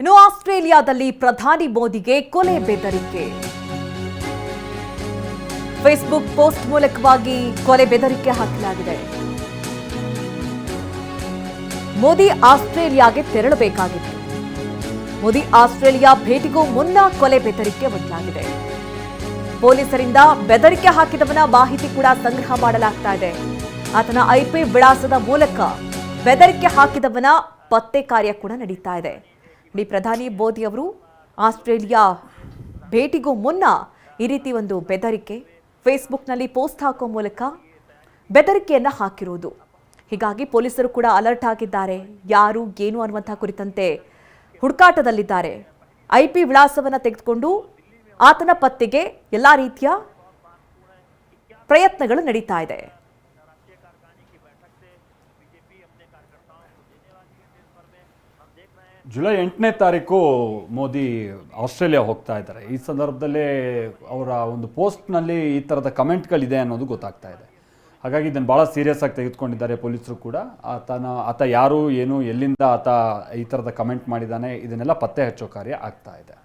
ಇನ್ನು ಆಸ್ಟ್ರೇಲಿಯಾದಲ್ಲಿ ಪ್ರಧಾನಿ ಮೋದಿಗೆ ಕೊಲೆ ಬೆದರಿಕೆ. ಫೇಸ್ಬುಕ್ ಪೋಸ್ಟ್ ಮೂಲಕವಾಗಿ ಕೊಲೆ ಬೆದರಿಕೆ ಹಾಕಲಾಗಿದೆ. ಮೋದಿ ಆಸ್ಟ್ರೇಲಿಯಾಗೆ ತೆರಳಬೇಕಾಗಿತ್ತು. ಮೋದಿ ಆಸ್ಟ್ರೇಲಿಯಾ ಭೇಟಿಗೂ ಮುನ್ನ ಕೊಲೆ ಬೆದರಿಕೆ ಒಡ್ಡಲಾಗಿದೆ. ಪೊಲೀಸರಿಂದ ಬೆದರಿಕೆ ಹಾಕಿದವನ ಮಾಹಿತಿ ಕೂಡ ಸಂಗ್ರಹ ಮಾಡಲಾಗ್ತಾ ಇದೆ. ಆತನ ಐಪಿ ವಿಳಾಸದ ಮೂಲಕ ಬೆದರಿಕೆ ಹಾಕಿದವನ ಪತ್ತೆ ಕಾರ್ಯ ಕೂಡ ನಡೀತಾ ಇದೆ. ಪ್ರಧಾನಿ ಮೋದಿ ಅವರು ಆಸ್ಟ್ರೇಲಿಯಾ ಭೇಟಿಗೂ ಮುನ್ನ ಈ ರೀತಿ ಒಂದು ಬೆದರಿಕೆ ಫೇಸ್ಬುಕ್ನಲ್ಲಿ ಪೋಸ್ಟ್ ಹಾಕೋ ಮೂಲಕ ಬೆದರಿಕೆಯನ್ನ ಹಾಕಿರುವುದು. ಹೀಗಾಗಿ ಪೊಲೀಸರು ಕೂಡ ಅಲರ್ಟ್ ಆಗಿದ್ದಾರೆ. ಯಾರು ಏನು ಅನ್ನುವಂಥ ಕುರಿತಂತೆ ಹುಡುಕಾಟದಲ್ಲಿದ್ದಾರೆ. ಐಪಿ ವಿಳಾಸವನ್ನು ತೆಗೆದುಕೊಂಡು ಆತನ ಪತ್ತೆಗೆ ಎಲ್ಲ ರೀತಿಯ ಪ್ರಯತ್ನಗಳು ನಡೀತಾ ಇದೆ. ಜುಲೈ 8ನೇ ತಾರೀಕು ಮೋದಿ ಆಸ್ಟ್ರೇಲಿಯಾ ಹೋಗ್ತಾ ಇದ್ದಾರೆ. ಈ ಸಂದರ್ಭದಲ್ಲೇ ಅವರ ಒಂದು ಪೋಸ್ಟ್ನಲ್ಲಿ ಈ ಥರದ ಕಮೆಂಟ್ಗಳಿದೆ ಅನ್ನೋದು ಗೊತ್ತಾಗ್ತಾ ಇದೆ. ಹಾಗಾಗಿ ಇದನ್ನು ಭಾಳ ಸೀರಿಯಸ್ ಆಗಿ ತೆಗೆದುಕೊಂಡಿದ್ದಾರೆ ಪೊಲೀಸರು ಕೂಡ. ಆತ ಯಾರು ಏನು ಎಲ್ಲಿಂದ ಆತ ಈ ಥರದ ಕಮೆಂಟ್ ಮಾಡಿದ್ದಾನೆ ಇದನ್ನೆಲ್ಲ ಪತ್ತೆ ಹಚ್ಚೋ ಕಾರ್ಯ ಆಗ್ತಾ ಇದೆ.